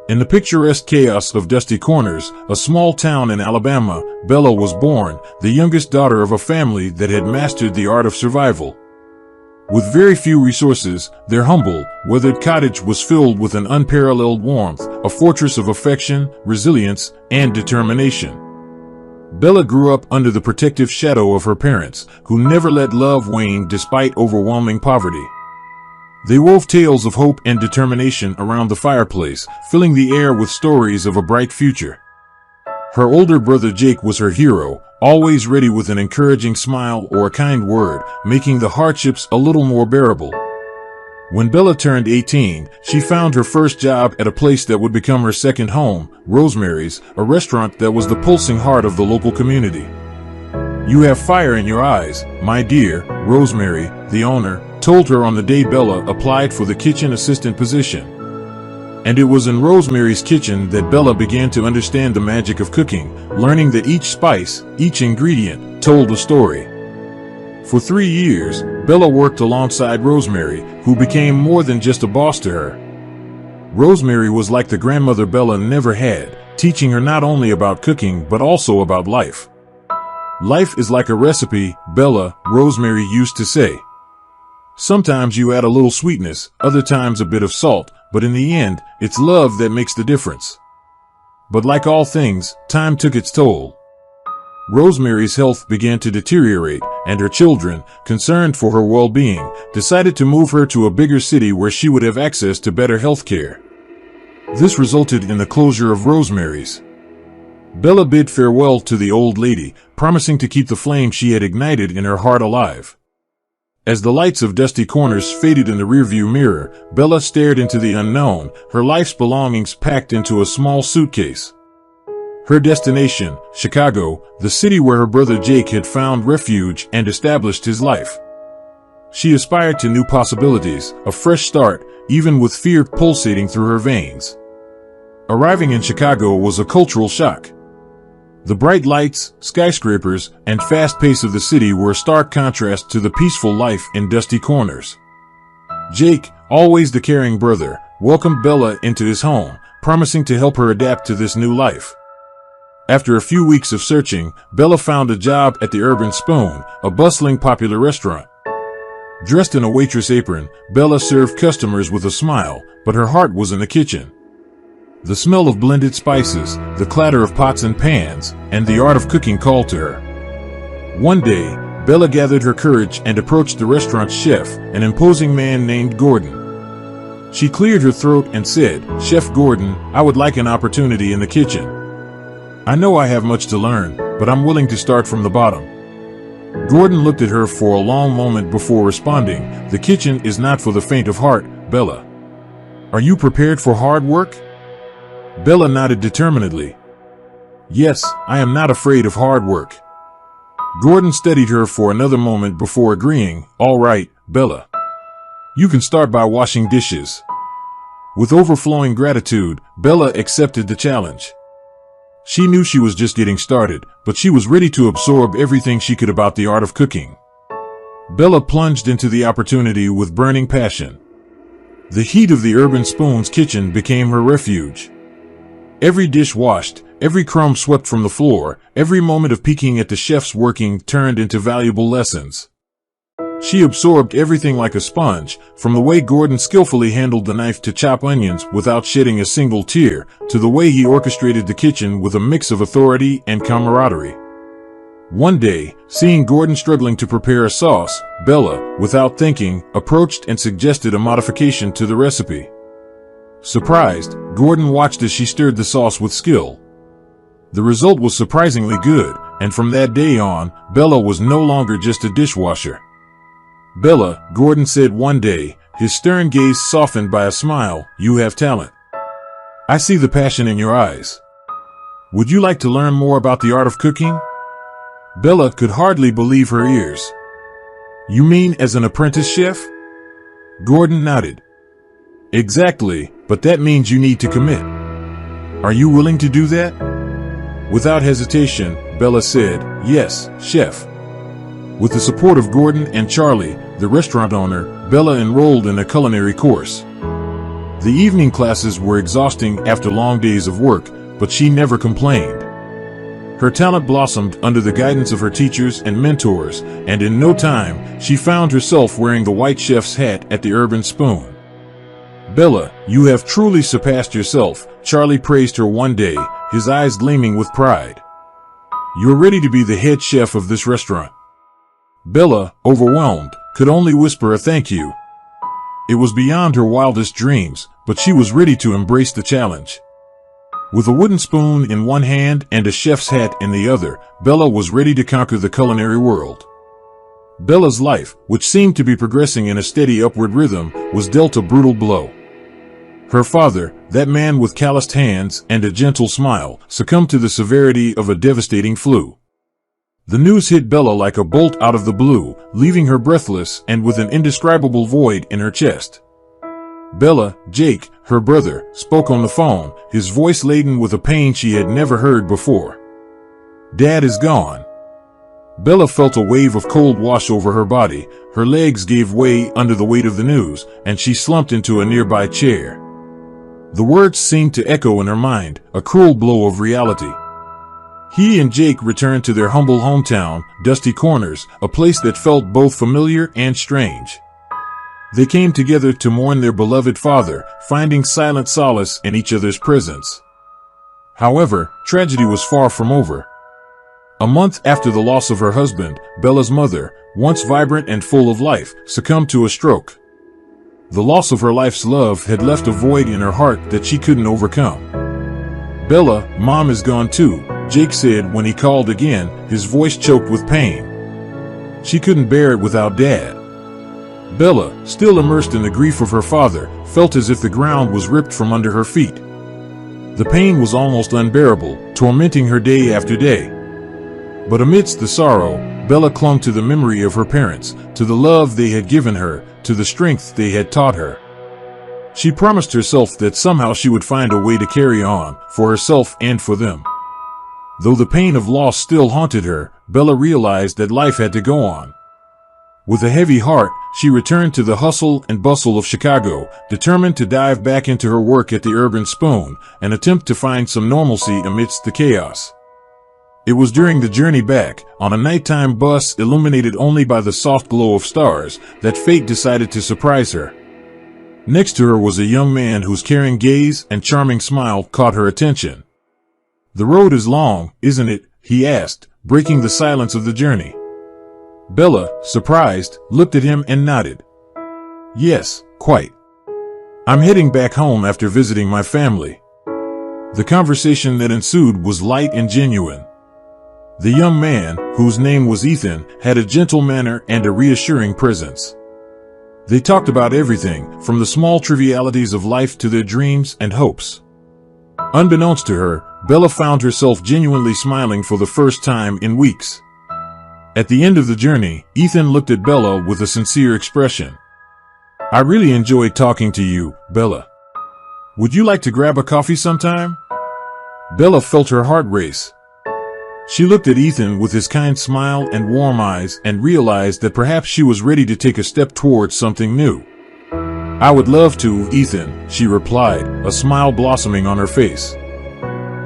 In the picturesque chaos of Dusty Corners, a small town in Alabama, Bella was born, the youngest daughter of a family that had mastered the art of survival. With very few resources, their humble, weathered cottage was filled with an unparalleled warmth, a fortress of affection, resilience, and determination. Bella grew up under the protective shadow of her parents, who never let love wane despite overwhelming poverty. They wove tales of hope and determination around the fireplace, filling the air with stories of a bright future. Her older brother Jake was her hero, always ready with an encouraging smile or a kind word, making the hardships a little more bearable. When Bella turned 18, she found her first job at a place that would become her second home, Rosemary's, a restaurant that was the pulsing heart of the local community. "You have fire in your eyes, my dear," Rosemary, the owner, told her on the day Bella applied for the kitchen assistant position. And it was in Rosemary's kitchen that Bella began to understand the magic of cooking, learning that each spice, each ingredient, told a story. For 3 years, Bella worked alongside Rosemary, who became more than just a boss to her. Rosemary was like the grandmother Bella never had, teaching her not only about cooking but also about life. "Life is like a recipe," Bella, Rosemary used to say. "Sometimes you add a little sweetness, other times a bit of salt, but in the end, it's love that makes the difference." But like all things, time took its toll. Rosemary's health began to deteriorate, and her children, concerned for her well-being, decided to move her to a bigger city where she would have access to better health care. This resulted in the closure of Rosemary's. Bella bid farewell to the old lady, promising to keep the flame she had ignited in her heart alive. As the lights of Dusty Corners faded in the rearview mirror, Bella stared into the unknown, her life's belongings packed into a small suitcase. Her destination, Chicago, the city where her brother Jake had found refuge and established his life. She aspired to new possibilities, a fresh start, even with fear pulsating through her veins. Arriving in Chicago was a cultural shock. The bright lights, skyscrapers, and fast pace of the city were a stark contrast to the peaceful life in Dusty Corners. Jake, always the caring brother, welcomed Bella into his home, promising to help her adapt to this new life. After a few weeks of searching, Bella found a job at the Urban Spoon, a bustling popular restaurant. Dressed in a waitress apron, Bella served customers with a smile, but her heart was in the kitchen. The smell of blended spices, the clatter of pots and pans, and the art of cooking called to her. One day, Bella gathered her courage and approached the restaurant's chef, an imposing man named Gordon. She cleared her throat and said, "Chef Gordon, I would like an opportunity in the kitchen. I know I have much to learn, but I'm willing to start from the bottom." Gordon looked at her for a long moment before responding, "The kitchen is not for the faint of heart, Bella. Are you prepared for hard work?" Bella nodded determinedly. "Yes, I am not afraid of hard work." Gordon studied her for another moment before agreeing, "All right, Bella. You can start by washing dishes." With overflowing gratitude, Bella accepted the challenge. She knew she was just getting started, but she was ready to absorb everything she could about the art of cooking. Bella plunged into the opportunity with burning passion. The heat of the Urban Spoon's kitchen became her refuge. Every dish washed, every crumb swept from the floor, every moment of peeking at the chef's working turned into valuable lessons. She absorbed everything like a sponge, from the way Gordon skillfully handled the knife to chop onions without shedding a single tear, to the way he orchestrated the kitchen with a mix of authority and camaraderie. One day, seeing Gordon struggling to prepare a sauce, Bella, without thinking, approached and suggested a modification to the recipe. Surprised, Gordon watched as she stirred the sauce with skill. The result was surprisingly good, and from that day on, Bella was no longer just a dishwasher. "Bella," Gordon said one day, his stern gaze softened by a smile, "you have talent. I see the passion in your eyes. Would you like to learn more about the art of cooking?" Bella could hardly believe her ears. "You mean as an apprentice chef?" Gordon nodded. "Exactly, but that means you need to commit. Are you willing to do that?" Without hesitation, Bella said, "Yes, chef." With the support of Gordon and Charlie, the restaurant owner, Bella enrolled in a culinary course. The evening classes were exhausting after long days of work, but she never complained. Her talent blossomed under the guidance of her teachers and mentors, and in no time, she found herself wearing the white chef's hat at the Urban Spoon. "Bella, you have truly surpassed yourself," Charlie praised her one day, his eyes gleaming with pride. "You're ready to be the head chef of this restaurant." Bella, overwhelmed, could only whisper a thank you. It was beyond her wildest dreams, but she was ready to embrace the challenge. With a wooden spoon in one hand and a chef's hat in the other, Bella was ready to conquer the culinary world. Bella's life, which seemed to be progressing in a steady upward rhythm, was dealt a brutal blow. Her father, that man with calloused hands and a gentle smile, succumbed to the severity of a devastating flu. The news hit Bella like a bolt out of the blue, leaving her breathless and with an indescribable void in her chest. Bella, Jake, her brother, spoke on the phone, his voice laden with a pain she had never heard before. "Dad is gone." Bella felt a wave of cold wash over her body, her legs gave way under the weight of the news, and she slumped into a nearby chair. The words seemed to echo in her mind, a cruel blow of reality. He and Jake returned to their humble hometown, Dusty Corners, a place that felt both familiar and strange. They came together to mourn their beloved father, finding silent solace in each other's presence. However, tragedy was far from over. A month after the loss of her husband, Bella's mother, once vibrant and full of life, succumbed to a stroke. The loss of her life's love had left a void in her heart that she couldn't overcome. "Bella, Mom is gone too," Jake said when he called again, his voice choked with pain. She couldn't bear it without Dad. Bella, still immersed in the grief of her father, felt as if the ground was ripped from under her feet. The pain was almost unbearable, tormenting her day after day. But amidst the sorrow, Bella clung to the memory of her parents, to the love they had given her, to the strength they had taught her. She promised herself that somehow she would find a way to carry on, for herself and for them. Though the pain of loss still haunted her, Bella realized that life had to go on. With a heavy heart, she returned to the hustle and bustle of Chicago, determined to dive back into her work at the Urban Spoon and attempt to find some normalcy amidst the chaos. It was during the journey back, on a nighttime bus illuminated only by the soft glow of stars, that fate decided to surprise her. Next to her was a young man whose caring gaze and charming smile caught her attention. "The road is long, isn't it?" he asked, breaking the silence of the journey. Bella, surprised, looked at him and nodded. "Yes, quite. I'm heading back home after visiting my family." The conversation that ensued was light and genuine. The young man, whose name was Ethan, had a gentle manner and a reassuring presence. They talked about everything, from the small trivialities of life to their dreams and hopes. Unbeknownst to her, Bella found herself genuinely smiling for the first time in weeks. At the end of the journey, Ethan looked at Bella with a sincere expression. "I really enjoyed talking to you, Bella. Would you like to grab a coffee sometime?" Bella felt her heart race. She looked at Ethan with his kind smile and warm eyes and realized that perhaps she was ready to take a step towards something new. "I would love to, Ethan," she replied, a smile blossoming on her face.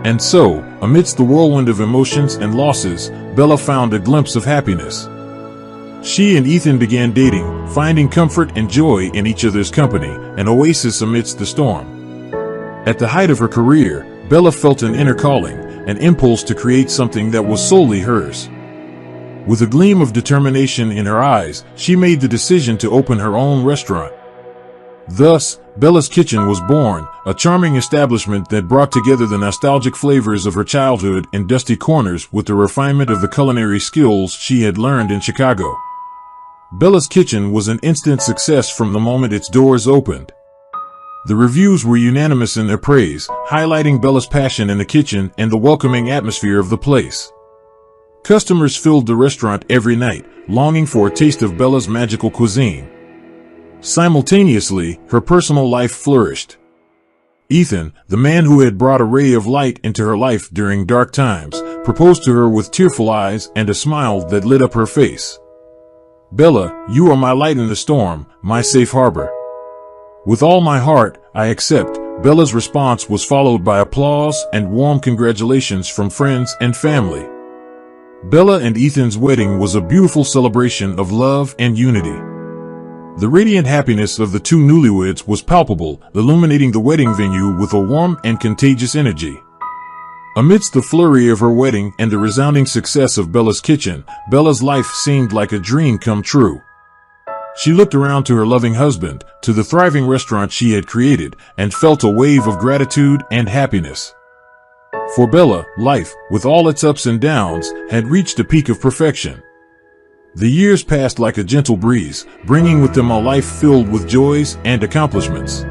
And so, amidst the whirlwind of emotions and losses, Bella found a glimpse of happiness. She and Ethan began dating, finding comfort and joy in each other's company, an oasis amidst the storm. At the height of her career, Bella felt an inner calling, an impulse to create something that was solely hers. With a gleam of determination in her eyes, she made the decision to open her own restaurant. Thus, Bella's Kitchen was born, a charming establishment that brought together the nostalgic flavors of her childhood in Dusty Corners with the refinement of the culinary skills she had learned in Chicago. Bella's Kitchen was an instant success from the moment its doors opened. The reviews were unanimous in their praise, highlighting Bella's passion in the kitchen and the welcoming atmosphere of the place. Customers filled the restaurant every night, longing for a taste of Bella's magical cuisine. Simultaneously, her personal life flourished. Ethan, the man who had brought a ray of light into her life during dark times, proposed to her with tearful eyes and a smile that lit up her face. "Bella, you are my light in the storm, my safe harbor. With all my heart, I accept." Bella's response was followed by applause and warm congratulations from friends and family. Bella and Ethan's wedding was a beautiful celebration of love and unity. The radiant happiness of the two newlyweds was palpable, illuminating the wedding venue with a warm and contagious energy. Amidst the flurry of her wedding and the resounding success of Bella's kitchen, Bella's life seemed like a dream come true. She looked around to her loving husband, to the thriving restaurant she had created, and felt a wave of gratitude and happiness. For Bella, life, with all its ups and downs, had reached a peak of perfection. The years passed like a gentle breeze, bringing with them a life filled with joys and accomplishments.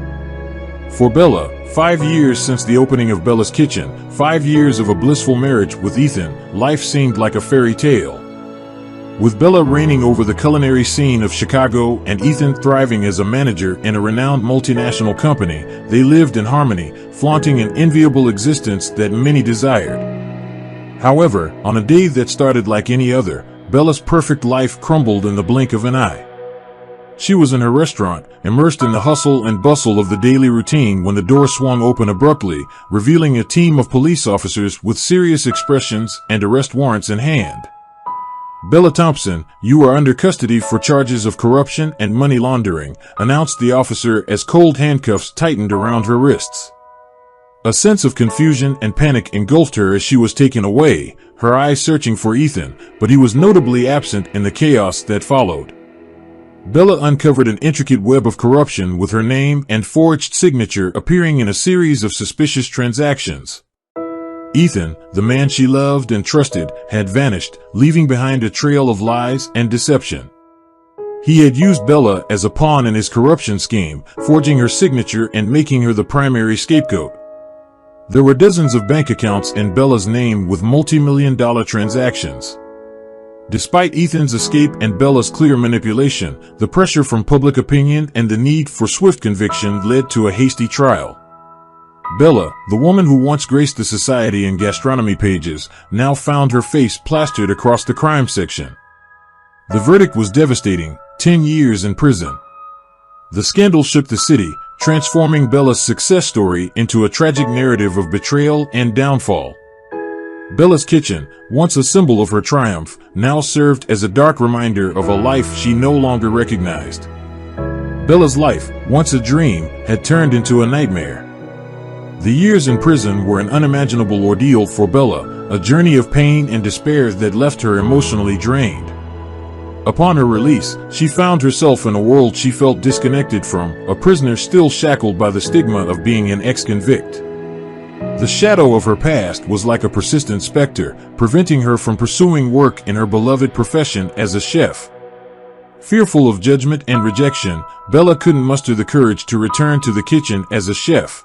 For Bella, 5 years since the opening of Bella's Kitchen, 5 years of a blissful marriage with Ethan, life seemed like a fairy tale. With Bella reigning over the culinary scene of Chicago and Ethan thriving as a manager in a renowned multinational company, they lived in harmony, flaunting an enviable existence that many desired. However, on a day that started like any other, Bella's perfect life crumbled in the blink of an eye. She was in her restaurant, immersed in the hustle and bustle of the daily routine when the door swung open abruptly, revealing a team of police officers with serious expressions and arrest warrants in hand. "Bella Thompson, you are under custody for charges of corruption and money laundering," announced the officer as cold handcuffs tightened around her wrists. A sense of confusion and panic engulfed her as she was taken away, her eyes searching for Ethan, but he was notably absent in the chaos that followed. Bella uncovered an intricate web of corruption with her name and forged signature appearing in a series of suspicious transactions. Ethan, the man she loved and trusted, had vanished, leaving behind a trail of lies and deception. He had used Bella as a pawn in his corruption scheme, forging her signature and making her the primary scapegoat. There were dozens of bank accounts in Bella's name with multi-million-dollar transactions. Despite Ethan's escape and Bella's clear manipulation, the pressure from public opinion and the need for swift conviction led to a hasty trial. Bella, the woman who once graced the society and gastronomy pages, now found her face plastered across the crime section. The verdict was devastating: 10 years in prison. The scandal shook the city, transforming Bella's success story into a tragic narrative of betrayal and downfall. Bella's Kitchen, once a symbol of her triumph, now served as a dark reminder of a life she no longer recognized. Bella's life, once a dream, had turned into a nightmare. The years in prison were an unimaginable ordeal for Bella, a journey of pain and despair that left her emotionally drained. Upon her release, she found herself in a world she felt disconnected from, a prisoner still shackled by the stigma of being an ex-convict. The shadow of her past was like a persistent specter, preventing her from pursuing work in her beloved profession as a chef. Fearful of judgment and rejection, Bella couldn't muster the courage to return to the kitchen as a chef.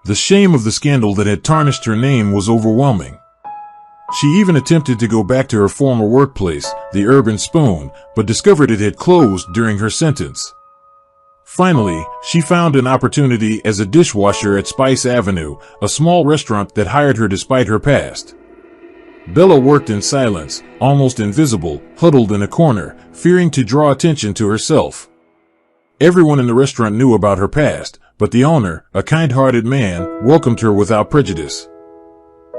The shame of the scandal that had tarnished her name was overwhelming. She even attempted to go back to her former workplace, the Urban Spoon, but discovered it had closed during her sentence. Finally, she found an opportunity as a dishwasher at Spice Avenue, a small restaurant that hired her despite her past. Bella worked in silence, almost invisible, huddled in a corner, fearing to draw attention to herself. Everyone in the restaurant knew about her past, but the owner, a kind-hearted man, welcomed her without prejudice.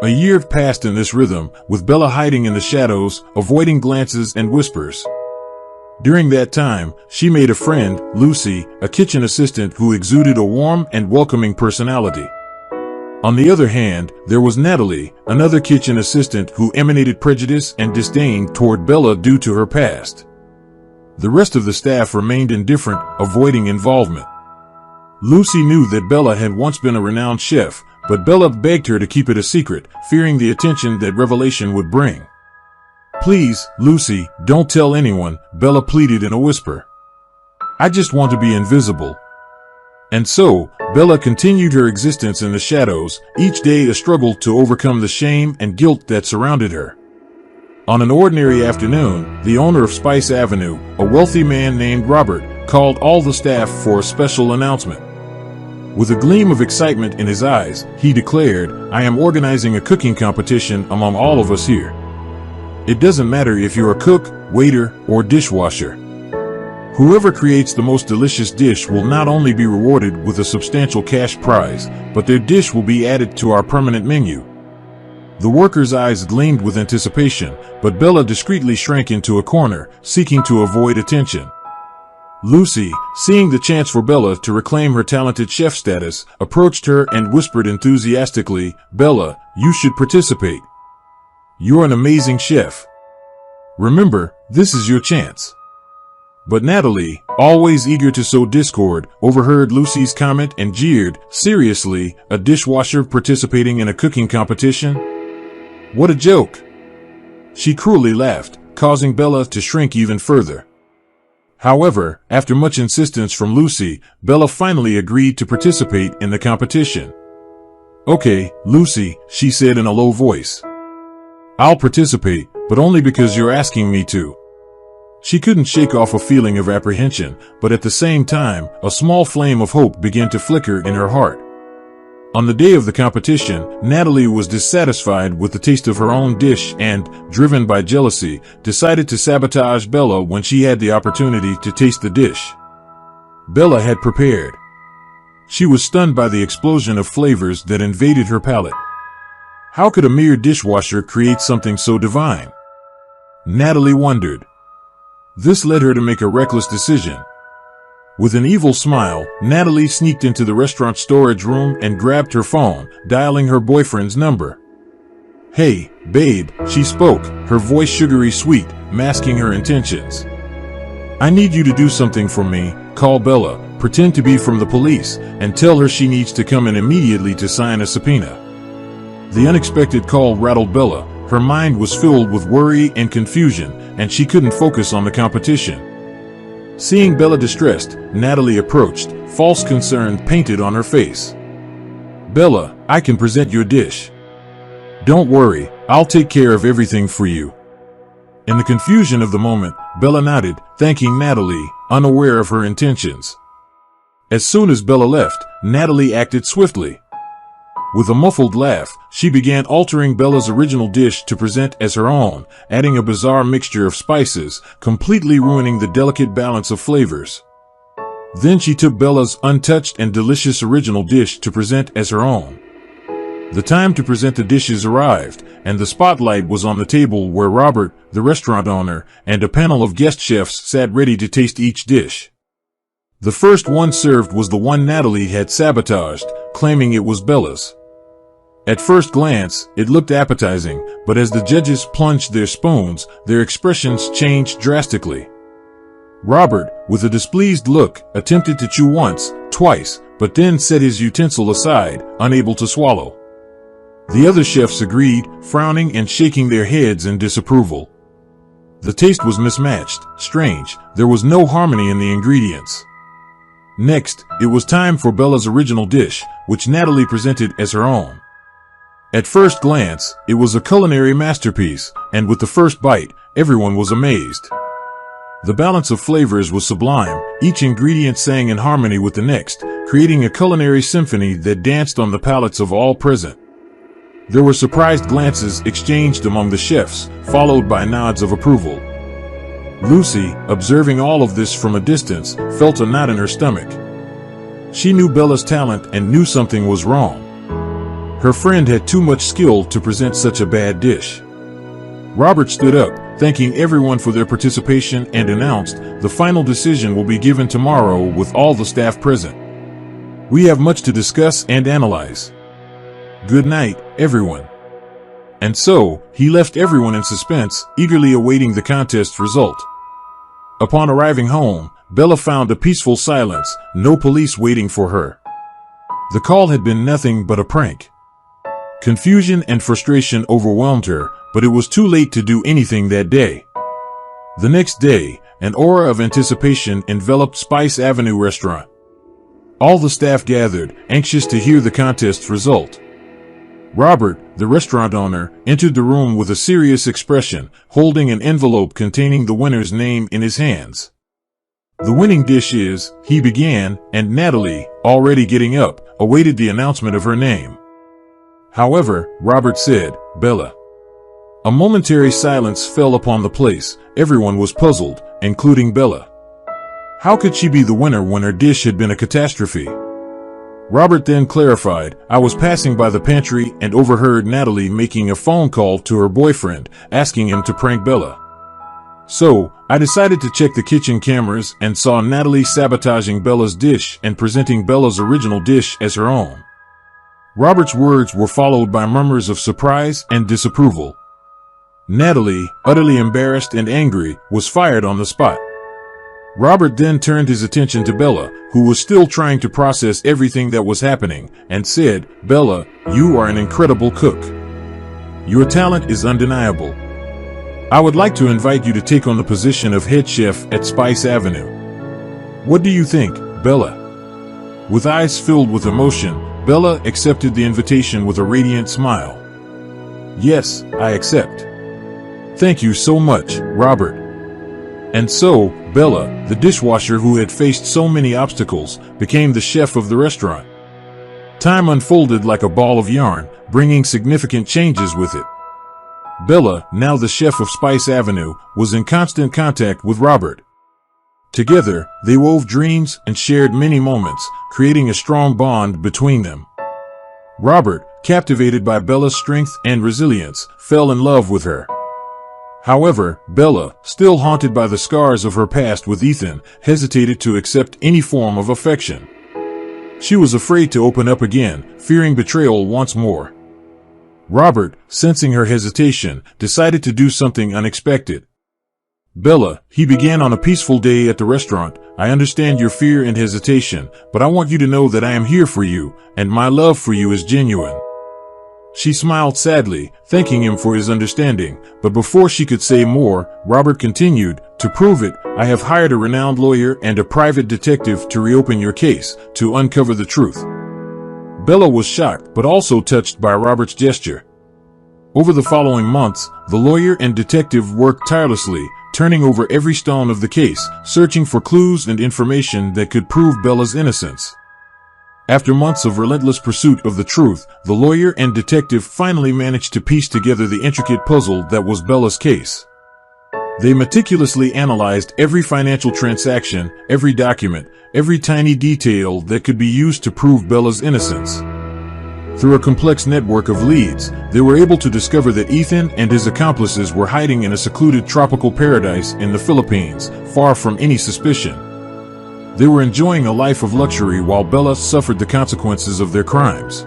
A year passed in this rhythm, with Bella hiding in the shadows, avoiding glances and whispers. During that time, she made a friend, Lucy, a kitchen assistant who exuded a warm and welcoming personality. On the other hand, there was Natalie, another kitchen assistant who emanated prejudice and disdain toward Bella due to her past. The rest of the staff remained indifferent, avoiding involvement. Lucy knew that Bella had once been a renowned chef, but Bella begged her to keep it a secret, fearing the attention that revelation would bring. "Please, Lucy, don't tell anyone," Bella pleaded in a whisper. "I just want to be invisible." And so, Bella continued her existence in the shadows, each day a struggle to overcome the shame and guilt that surrounded her. On an ordinary afternoon, the owner of Spice Avenue, a wealthy man named Robert, called all the staff for a special announcement. With a gleam of excitement in his eyes, he declared, "I am organizing a cooking competition among all of us here. It doesn't matter if you're a cook, waiter, or dishwasher. Whoever creates the most delicious dish will not only be rewarded with a substantial cash prize, but their dish will be added to our permanent menu. The workers' eyes gleamed with anticipation, but Bella discreetly shrank into a corner, seeking to avoid attention. Lucy, seeing the chance for Bella to reclaim her talented chef status, approached her and whispered enthusiastically, "Bella, you should participate. You're an amazing chef. Remember, this is your chance." But Natalie, always eager to sow discord, overheard Lucy's comment and jeered, "Seriously, a dishwasher participating in a cooking competition? What a joke!" She cruelly laughed, causing Bella to shrink even further. However, after much insistence from Lucy, Bella finally agreed to participate in the competition. "Okay, Lucy," she said in a low voice. "I'll participate, but only because you're asking me to." She couldn't shake off a feeling of apprehension, but at the same time, a small flame of hope began to flicker in her heart. On the day of the competition, Natalie was dissatisfied with the taste of her own dish and, driven by jealousy, decided to sabotage Bella when she had the opportunity to taste the dish. Bella had prepared. She was stunned by the explosion of flavors that invaded her palate. How could a mere dishwasher create something so divine? Natalie wondered. This led her to make a reckless decision. With an evil smile, Natalie sneaked into the restaurant storage room and grabbed her phone, dialing her boyfriend's number. "Hey, babe," she spoke, her voice sugary sweet, masking her intentions. "I need you to do something for me. Call Bella, pretend to be from the police, and tell her she needs to come in immediately to sign a subpoena." The unexpected call rattled Bella. Her mind was filled with worry and confusion, and she couldn't focus on the competition. Seeing Bella distressed, Natalie approached, false concern painted on her face. "Bella, I can present your dish. Don't worry, I'll take care of everything for you." In the confusion of the moment, Bella nodded, thanking Natalie, unaware of her intentions. As soon as Bella left, Natalie acted swiftly. With a muffled laugh, she began altering Bella's original dish to present as her own, adding a bizarre mixture of spices, completely ruining the delicate balance of flavors. Then she took Bella's untouched and delicious original dish to present as her own. The time to present the dishes arrived, and the spotlight was on the table where Robert, the restaurant owner, and a panel of guest chefs sat ready to taste each dish. The first one served was the one Natalie had sabotaged, claiming it was Bella's. At first glance, it looked appetizing, but as the judges plunged their spoons, their expressions changed drastically. Robert, with a displeased look, attempted to chew once, twice, but then set his utensil aside, unable to swallow. The other chefs agreed, frowning and shaking their heads in disapproval. The taste was mismatched, strange, there was no harmony in the ingredients. Next, it was time for Bella's original dish, which Natalie presented as her own. At first glance, it was a culinary masterpiece, and with the first bite, everyone was amazed. The balance of flavors was sublime, each ingredient sang in harmony with the next, creating a culinary symphony that danced on the palates of all present. There were surprised glances exchanged among the chefs, followed by nods of approval. Lucy, observing all of this from a distance, felt a knot in her stomach. She knew Bella's talent and knew something was wrong. Her friend had too much skill to present such a bad dish. Robert stood up, thanking everyone for their participation and announced, "The final decision will be given tomorrow with all the staff present. We have much to discuss and analyze. Good night, everyone." And so, he left everyone in suspense, eagerly awaiting the contest's result. Upon arriving home, Bella found a peaceful silence, no police waiting for her. The call had been nothing but a prank. Confusion and frustration overwhelmed her, but it was too late to do anything that day. The next day, an aura of anticipation enveloped Spice Avenue restaurant. All the staff gathered, anxious to hear the contest's result. Robert, the restaurant owner, entered the room with a serious expression, holding an envelope containing the winner's name in his hands. "The winning dish is," he began, and Natalie, already getting up, awaited the announcement of her name. However, Robert said, "Bella." A momentary silence fell upon the place. Everyone was puzzled, including Bella. How could she be the winner when her dish had been a catastrophe? Robert then clarified, I was passing by the pantry and overheard Natalie making a phone call to her boyfriend, asking him to prank Bella. So, I decided to check the kitchen cameras and saw Natalie sabotaging Bella's dish and presenting Bella's original dish as her own. Robert's words were followed by murmurs of surprise and disapproval. Natalie, utterly embarrassed and angry, was fired on the spot. Robert then turned his attention to Bella, who was still trying to process everything that was happening, and said, Bella, you are an incredible cook. Your talent is undeniable. I would like to invite you to take on the position of head chef at Spice Avenue. What do you think, Bella? With eyes filled with emotion, Bella accepted the invitation with a radiant smile. Yes, I accept. Thank you so much, Robert. And so, Bella, the dishwasher who had faced so many obstacles, became the chef of the restaurant. Time unfolded like a ball of yarn, bringing significant changes with it. Bella, now the chef of Spice Avenue, was in constant contact with Robert. Together, they wove dreams and shared many moments, creating a strong bond between them. Robert, captivated by Bella's strength and resilience, fell in love with her. However, Bella, still haunted by the scars of her past with Ethan, hesitated to accept any form of affection. She was afraid to open up again, fearing betrayal once more. Robert, sensing her hesitation, decided to do something unexpected. Bella, he began on a peaceful day at the restaurant, I understand your fear and hesitation, but I want you to know that I am here for you, and my love for you is genuine. She smiled sadly, thanking him for his understanding, but before she could say more, Robert continued, to prove it, I have hired a renowned lawyer and a private detective to reopen your case, to uncover the truth. Bella was shocked, but also touched by Robert's gesture. Over the following months, the lawyer and detective worked tirelessly, turning over every stone of the case, searching for clues and information that could prove Bella's innocence. After months of relentless pursuit of the truth, the lawyer and detective finally managed to piece together the intricate puzzle that was Bella's case. They meticulously analyzed every financial transaction, every document, every tiny detail that could be used to prove Bella's innocence. Through a complex network of leads, they were able to discover that Ethan and his accomplices were hiding in a secluded tropical paradise in the Philippines, far from any suspicion. They were enjoying a life of luxury while Bella suffered the consequences of their crimes.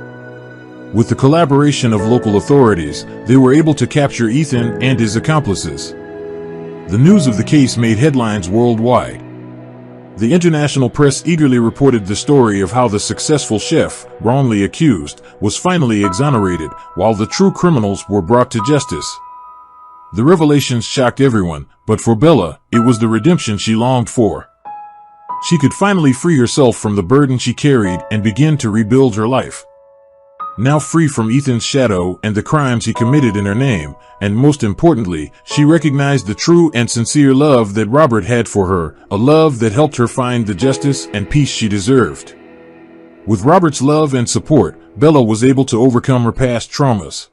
With the collaboration of local authorities, they were able to capture Ethan and his accomplices. The news of the case made headlines worldwide. The international press eagerly reported the story of how the successful chef, wrongly accused, was finally exonerated, while the true criminals were brought to justice. The revelations shocked everyone, but for Bella, it was the redemption she longed for. She could finally free herself from the burden she carried and begin to rebuild her life. Now free from Ethan's shadow and the crimes he committed in her name, and most importantly, she recognized the true and sincere love that Robert had for her, a love that helped her find the justice and peace she deserved. With Robert's love and support, Bella was able to overcome her past traumas.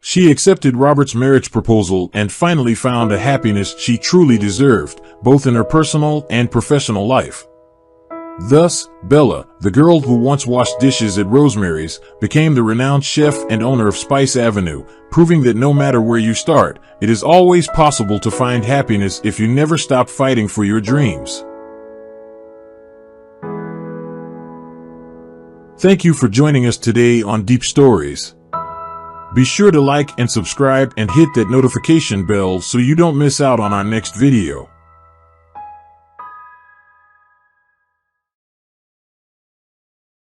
She accepted Robert's marriage proposal and finally found a happiness she truly deserved, both in her personal and professional life. Thus, Bella, the girl who once washed dishes at Rosemary's, became the renowned chef and owner of Spice Avenue, proving that no matter where you start, it is always possible to find happiness if you never stop fighting for your dreams. Thank you for joining us today on Deep Stories. Be sure to like and subscribe and hit that notification bell so you don't miss out on our next video.